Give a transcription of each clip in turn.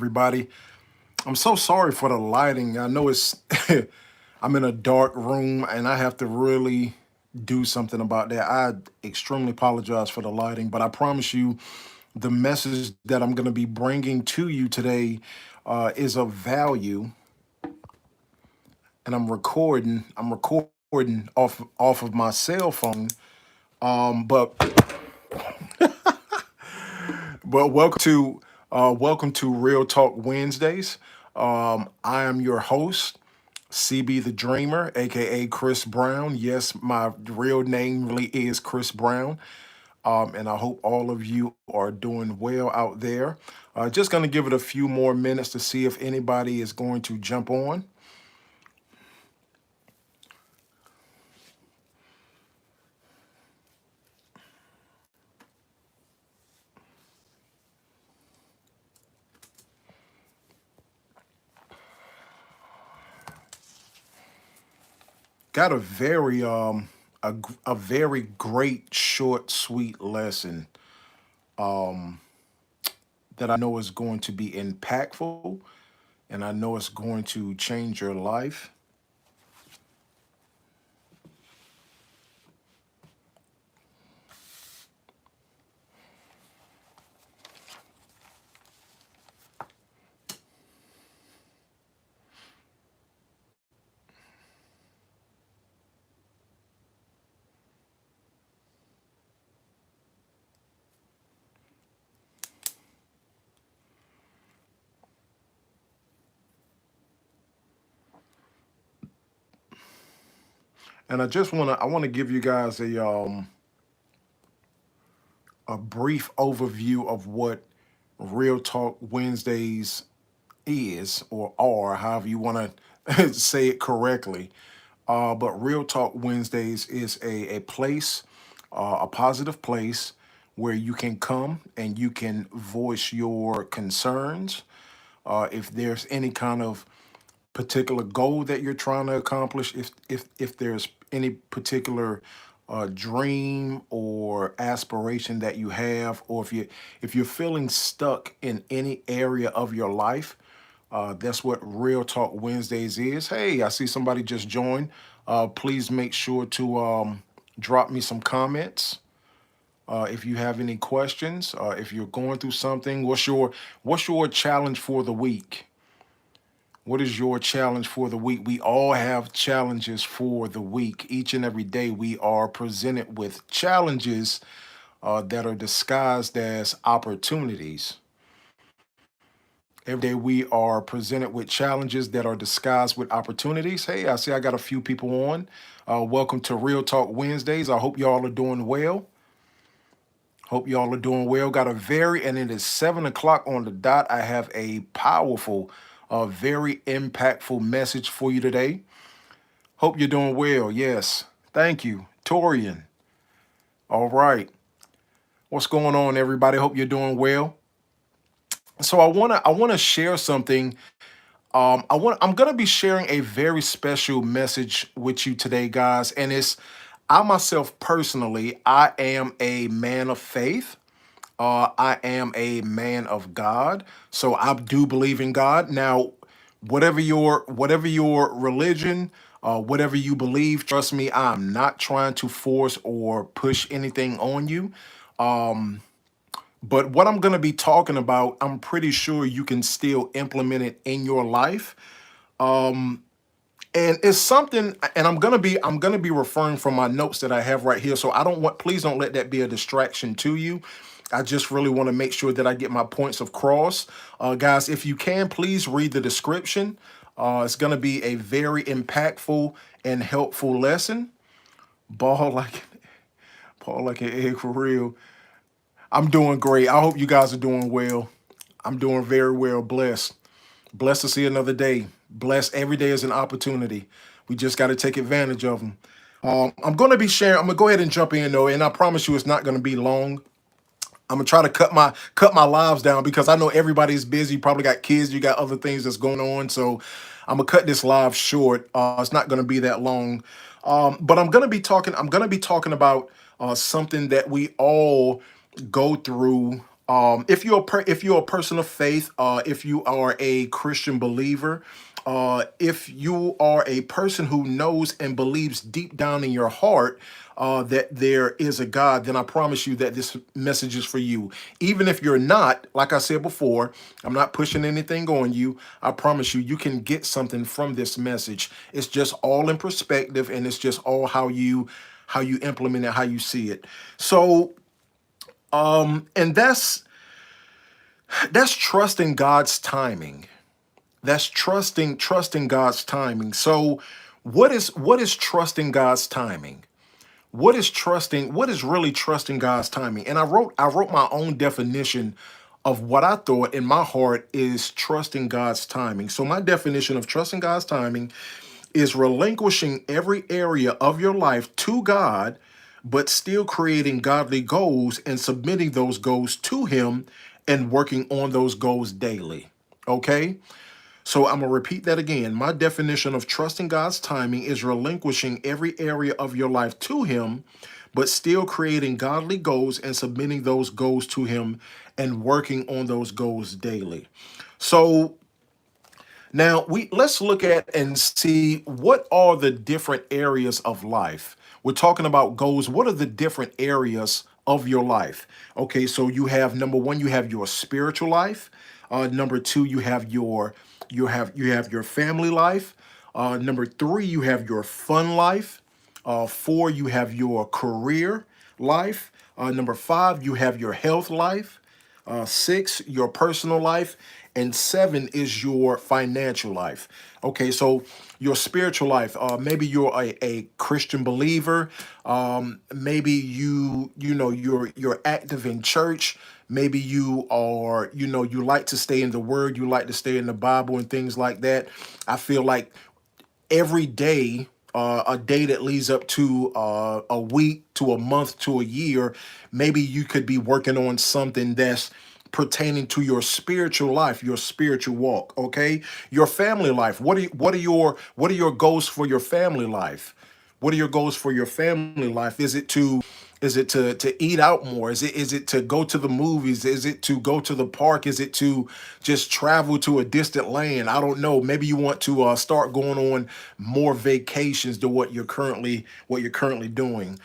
everybody. I'm so sorry for the lighting. I know it's I'm in a dark room and I have to really do something about that. I extremely apologize for the lighting, but I promise you the message that I'm going to be bringing to you today is of value, and I'm recording off of my cell phone. But welcome to Real Talk Wednesdays. I am your host, CB the Dreamer, aka Chris Brown. Yes, my real name really is Chris Brown. And I hope all of you are doing well out there. Just going to give it a few more minutes to see if anybody is going to jump on. Got a very great, short, sweet lesson that I know is going to be impactful, and I know it's going to change your life. And I want to give you guys a brief overview of what Real Talk Wednesdays is or are, however you want to say it correctly. But Real Talk Wednesdays is a place, a positive place where you can come and you can voice your concerns. If there's any kind of particular goal that you're trying to accomplish, if there's any particular dream or aspiration that you have, or if you're feeling stuck in any area of your life, that's what Real Talk Wednesdays is. Hey, I see somebody just joined. Please make sure to drop me some comments. If you have any questions, if you're going through something, what's your challenge for the week? What is your challenge for the week? We all have challenges for the week. Each and every day, we are presented with challenges that are disguised as opportunities. Every day, we are presented with challenges that are disguised with opportunities. Hey, I see I got a few people on. Welcome to Real Talk Wednesdays. I hope y'all are doing well. Hope y'all are doing well. Got a very, and it is 7 o'clock on the dot. I have a powerful, very impactful message for you today. Hope you're doing well. Yes. Thank you. Torian. All right. What's going on, everybody? Hope you're doing well. So I wanna share something. I'm gonna be sharing a very special message with you today, guys. And it's I myself personally, I am a man of faith. I am a man of God, so I do believe in God. Now, whatever your religion, whatever you believe, trust me, I'm not trying to force or push anything on you. But what I'm going to be talking about, I'm pretty sure you can still implement it in your life. And it's something, and I'm gonna be referring from my notes that I have right here. So I don't want please don't let that be a distraction to you. I just really want to make sure that I get my points across. Guys, if you can, please read the description. It's gonna be a very impactful and helpful lesson. Ball like ball like an egg for real. I'm doing great. I hope you guys are doing well. I'm doing very well, blessed. Blessed to see another day. Blessed every day is an opportunity. We just got to take advantage of them. I'm going to be sharing. I'm going to go ahead and jump in though, and I promise you, it's not going to be long. I'm gonna try to cut my lives down because I know everybody's busy. You probably got kids, you got other things that's going on. So I'm gonna cut this live short. It's not gonna be that long. But I'm gonna be talking. I'm gonna be talking about something that we all go through If you're a person of faith, if you are a Christian believer, if you are a person who knows and believes deep down in your heart that there is a God, then I promise you that this message is for you. Even if you're not, like I said before, I'm not pushing anything on you. I promise you, you can get something from this message. It's just all in perspective, and it's just all how you implement it, how you see it. So, and that's trusting God's timing. That's trusting God's timing. So what is trusting God's timing? What is really trusting God's timing? And I wrote my own definition of what I thought in my heart is trusting God's timing. So my definition of trusting God's timing is relinquishing every area of your life to God, but still creating godly goals and submitting those goals to Him and working on those goals daily. Okay? So I'm going to repeat that again. My definition of trusting God's timing is relinquishing every area of your life to Him, but still creating godly goals and submitting those goals to Him and working on those goals daily. So now we let's look at and see what are the different areas of life. We're talking about goals. What are the different areas of your life? Okay, so you have number one, you have your spiritual life. Number two, you have your family life. Number three, you have your fun life. Four, you have your career life. Number five, you have your health life. Six, your personal life. And seven is your financial life. Okay, so your spiritual life. Maybe you're a Christian believer. Maybe you're active in church. Maybe you are, you like to stay in the Word. You like to stay in the Bible and things like that. I feel like every day, a day that leads up to a week to a month to a year, maybe you could be working on something that's pertaining to your spiritual life, your spiritual walk. Okay, your family life. What are your goals for your family life? What are your goals for your family life? Is it to eat out more? Is it to go to the movies? Is it to go to the park? Is it to just travel to a distant land? I don't know. Maybe you want to start going on more vacations to what you're currently doing.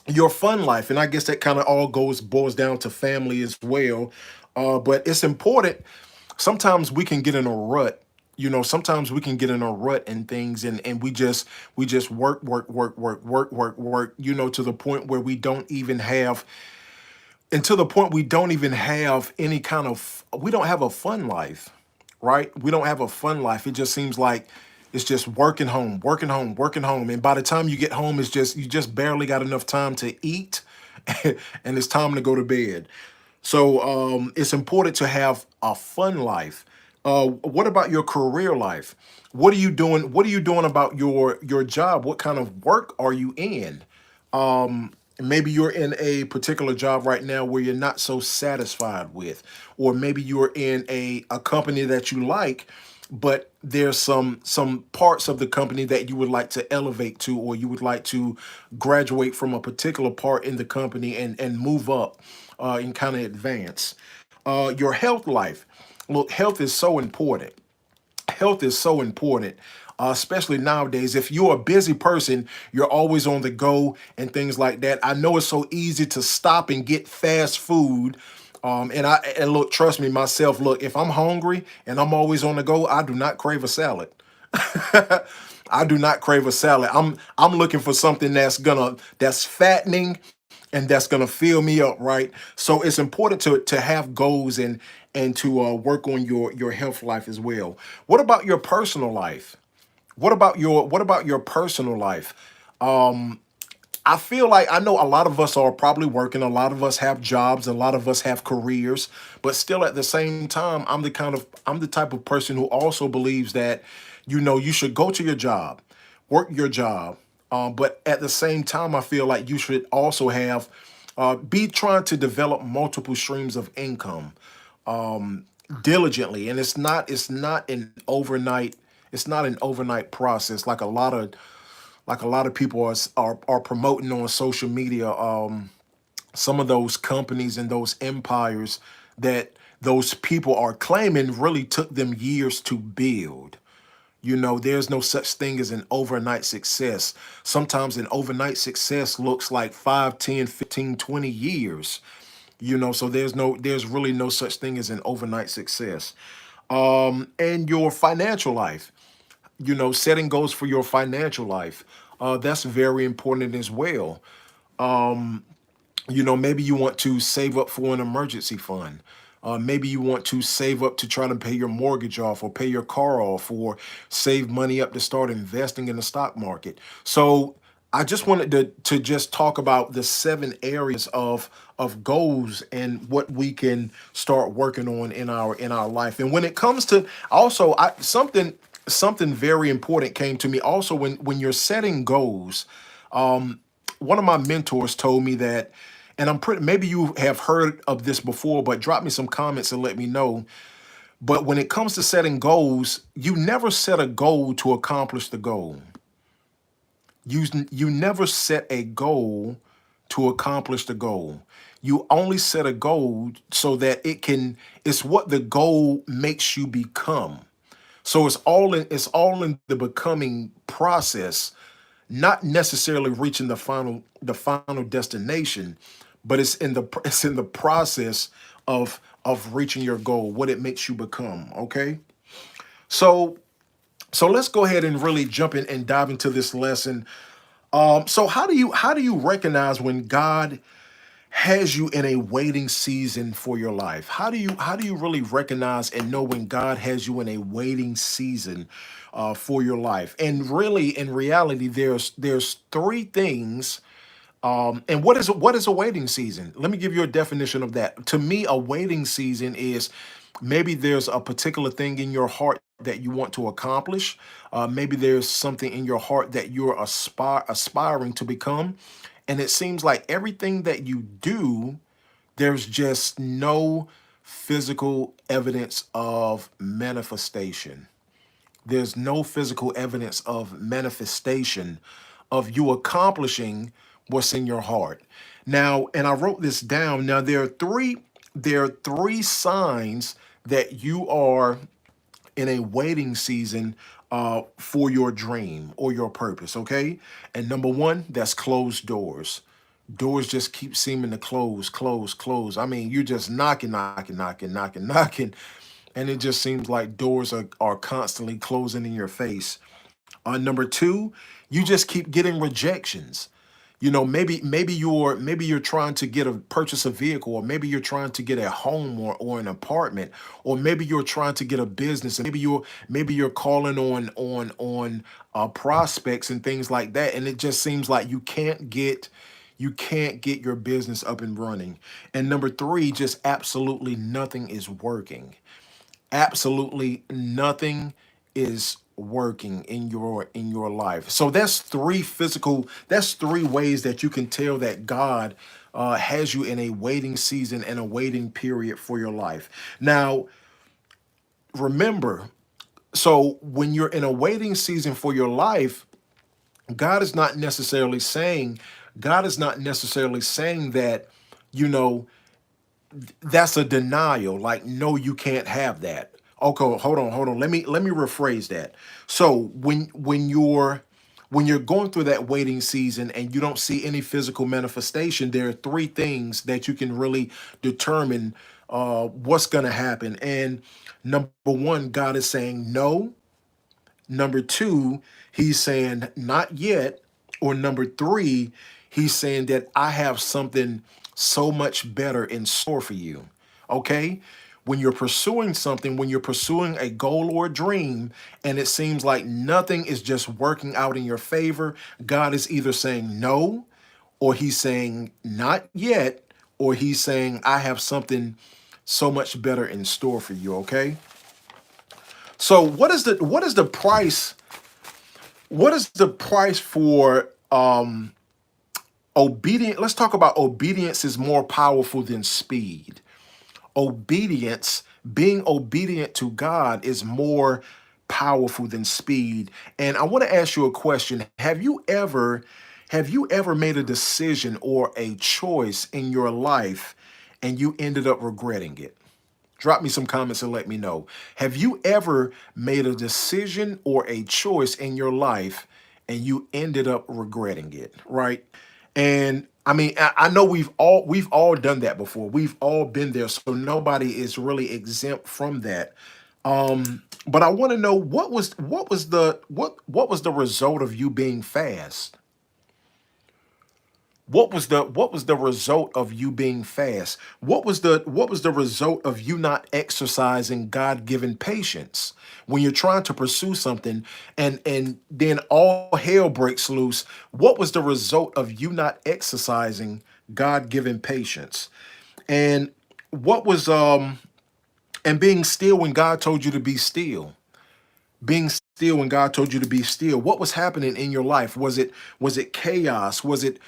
Your fun life, and I guess that kind of all goes boils down to family as well. But it's important. Sometimes we can get in a rut. Sometimes we can get in a rut and things, and we just work, work, work, work, work, work, work. To the point where we don't even have, and to the point we don't even have any kind of, we don't have a fun life, right? We don't have a fun life. It just seems like it's just working home, working home, working home, and by the time you get home, it's just you just barely got enough time to eat, and it's time to go to bed. So it's important to have a fun life. What about your career life? What are you doing? What are you doing about your job? What kind of work are you in? Maybe you're in a particular job right now where you're not so satisfied with, or maybe you're in a company that you like, but there's some parts of the company that you would like to elevate to, or you would like to graduate from a particular part in the company and move up and kind of advance. Your health life. Look, health is so important. Health is so important, especially nowadays. If you're a busy person, you're always on the go and things like that. I know it's so easy to stop and get fast food. And look, trust me, myself. Look, if I'm hungry and I'm always on the go, I do not crave a salad. I do not crave a salad. I'm looking for something that's fattening and that's gonna fill me up, right? So it's important to have goals and to work on your health life as well. What about your personal life? What about your personal life? I feel like I know a lot of us are probably working, a lot of us have jobs, a lot of us have careers, but still at the same time, I'm the type of person who also believes that, you should go to your job, work your job. But at the same time, I feel like you should also be trying to develop multiple streams of income diligently. And it's not an overnight process like a lot of people are promoting on social media. some of those companies and those empires that those people are claiming really took them years to build. You know, there's no such thing as an overnight success. Sometimes an overnight success looks like 5, 10, 15, 20 years. You know, so there's really no such thing as an overnight success. And your financial life, you know, setting goals for your financial life. That's very important as well. You know, maybe you want to save up for an emergency fund. Maybe you want to save up to try to pay your mortgage off or pay your car off or save money up to start investing in the stock market. So I just wanted to just talk about the 7 areas of goals and what we can start working on in our life. And when it comes to also something very important came to me also when you're setting goals. One of my mentors told me that, and I'm pretty, maybe you have heard of this before, but drop me some comments and let me know. But when it comes to setting goals, you never set a goal to accomplish the goal. You never set a goal to accomplish the goal. You only set a goal so that it's what the goal makes you become. So it's all in the becoming process, not necessarily reaching the final destination, but it's in the process of reaching your goal, what it makes you become. Okay, so so let's go ahead and really jump in and dive into this lesson. So how do you recognize when God has you in a waiting season for your life? How do you really recognize and know when God has you in a waiting season for your life? And really, in reality, there's 3 things. And what is a waiting season? Let me give you a definition of that. To me, a waiting season is maybe there's a particular thing in your heart that you want to accomplish. Maybe there's something in your heart that you're aspiring to become, and it seems like everything that you do, there's just no physical evidence of manifestation. There's no physical evidence of manifestation of you accomplishing what's in your heart. Now, and I wrote this down. Now there are three signs that you are in a waiting season for your dream or your purpose, okay? And number one, that's closed doors. Doors just keep seeming to close, close, close. I mean, you're just knocking, knocking, knocking, knocking, knocking, and it just seems like doors are constantly closing in your face. Number two, you just keep getting rejections. You know, maybe you're trying to purchase a vehicle, or maybe you're trying to get a home or an apartment, or maybe you're trying to get a business, and maybe you're calling on prospects and things like that, and it just seems like you can't get your business up and running. And number three, just absolutely nothing is working. Absolutely nothing is working in your life. So that's three ways that you can tell that God has you in a waiting season and a waiting period for your life. Now, remember, so when you're in a waiting season for your life, God is not necessarily saying, God is not necessarily saying that, you know, that's a denial. Like, no, you can't have that. Okay, hold on. Let me rephrase that. So when you're going through that waiting season and you don't see any physical manifestation, there are 3 things that you can really determine what's going to happen. And number one, God is saying no. Number two, he's saying not yet. Or number three, he's saying that I have something so much better in store for you. Okay? When you're pursuing something, when you're pursuing a goal or a dream, and it seems like nothing is just working out in your favor, God is either saying no, or he's saying not yet, or he's saying I have something so much better in store for you. Okay? So what is the price? What is the price for obedient? Let's talk about obedience is more powerful than speed. Obedience, being obedient to God is more powerful than speed. And I want to ask you a question. Have you ever made a decision or a choice in your life and you ended up regretting it? Drop me some comments and let me know. Have you ever made a decision or a choice in your life and you ended up regretting it, right? And I mean, I know we've all done that before. We've all been there, so nobody is really exempt from that. But I want to know what was the result of you being fast? What was the result of you being fast? What was the result of you not exercising God-given patience when you're trying to pursue something and then all hell breaks loose? What was the result of you not exercising God-given patience? And what was and being still when God told you to be still? Being still when God told you to be still. What was happening in your life? Was it chaos? Was it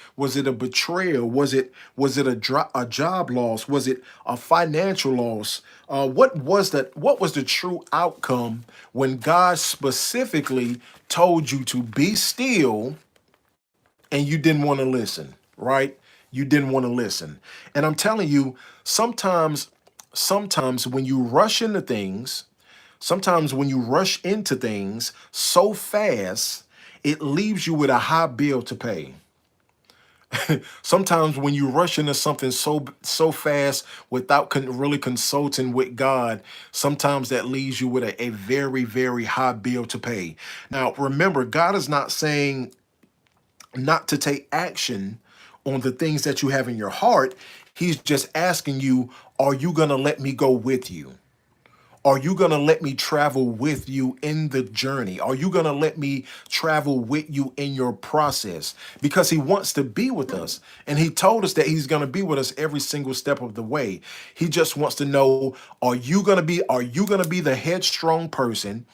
a betrayal? Was it a job loss? Was it a financial loss? What was the true outcome when God specifically told you to be still and you didn't want to listen, right? You didn't want to listen. And I'm telling you, sometimes when you rush into things, sometimes when you rush into things so fast, it leaves you with a high bill to pay. Sometimes when you rush into something so fast without really consulting with God, sometimes that leaves you with a very, very high bill to pay. Now, remember, God is not saying not to take action on the things that you have in your heart. He's just asking you, are you going to let me go with you? Are you going to let me travel with you in the journey? Are you going to let me travel with you in your process? Because he wants to be with us. And he told us that he's going to be with us every single step of the way. He just wants to know, are you going to be the headstrong person?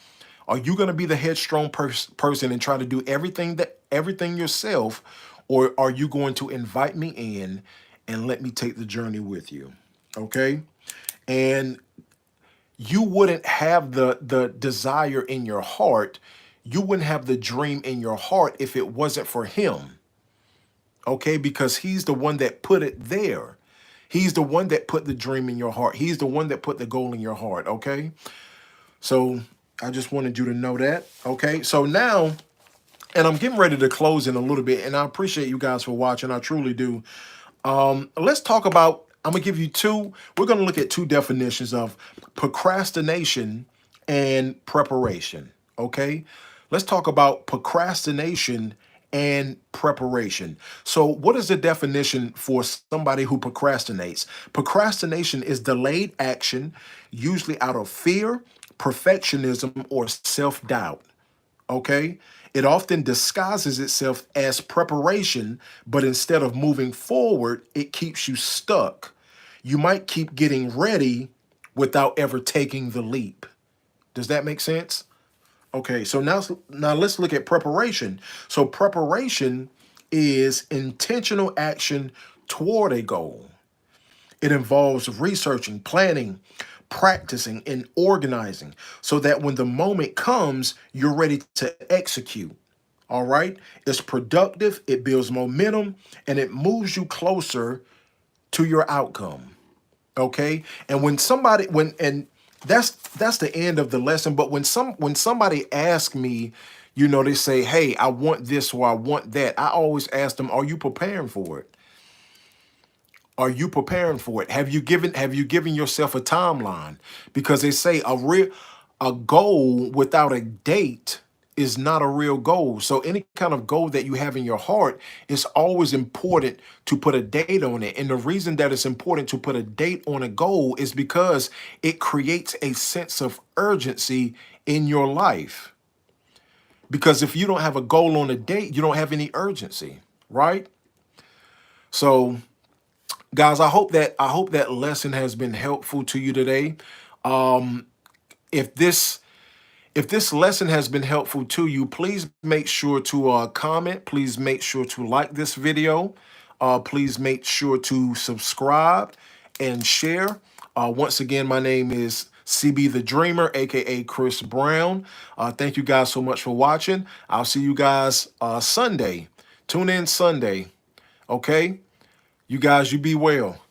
Are you going to be the headstrong person and try to do everything yourself, or are you going to invite me in and let me take the journey with you? Okay? And you wouldn't have the desire in your heart, you wouldn't have the dream in your heart if it wasn't for him. Okay? Because he's the one that put it there. He's the one that put the dream in your heart. He's the one that put the goal in your heart. Okay? So I just wanted you to know that. Okay? So now, and I'm getting ready to close in a little bit, and I appreciate you guys for watching. I truly do. Let's talk about, I'm going to give you we're going to look at two definitions of procrastination and preparation. Okay. Let's talk about procrastination and preparation. So, what is the definition for somebody who procrastinates? Procrastination is delayed action, usually out of fear, perfectionism, or self doubt. Okay. It often disguises itself as preparation, but instead of moving forward, it keeps you stuck. You might keep getting ready without ever taking the leap. Does that make sense? Okay, so now let's look at preparation. So preparation is intentional action toward a goal. It involves researching, planning, practicing, and organizing so that when the moment comes, you're ready to execute. All right? It's productive, it builds momentum, and it moves you closer to your outcome. Okay? And when somebody when and that's the end of the lesson, but when somebody asks me, they say, "Hey, I want this or I want that." I always ask them, "Are you preparing for it? Are you preparing for it? Have you given yourself a timeline?" Because they say a goal without a date is not a real goal. So any kind of goal that you have in your heart, it's always important to put a date on it. And the reason that it's important to put a date on a goal is because it creates a sense of urgency in your life. Because if you don't have a goal on a date, you don't have any urgency, right? So guys, I hope that lesson has been helpful to you today. If this if this lesson has been helpful to you, please make sure to comment. Please make sure to like this video. Please make sure to subscribe and share. Once again, my name is CB the Dreamer, aka Chris Brown. Thank you guys so much for watching. I'll see you guys Sunday. Tune in Sunday. Okay? You guys, you be well.